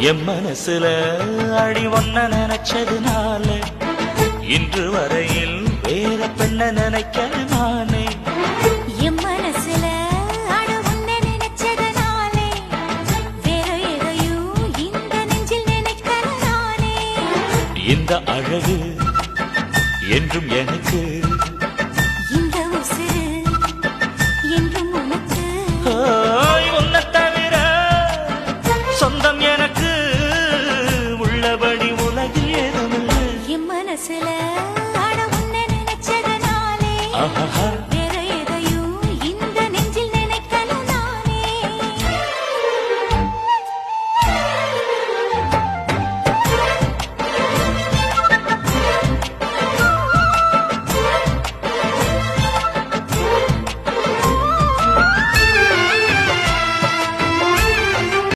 என் மனசுல அடி ஒன்ன நினைச்சதுனால இன்று வரையில் வேற பெண்ண நினைக்கிற நானே. என் மனசுல அட உன்னை நினைச்சதுனாலே வேற எதையும் இந்த நெஞ்சில் நினைக்கிற நானே. இந்த அழகு என்றும் எனக்கு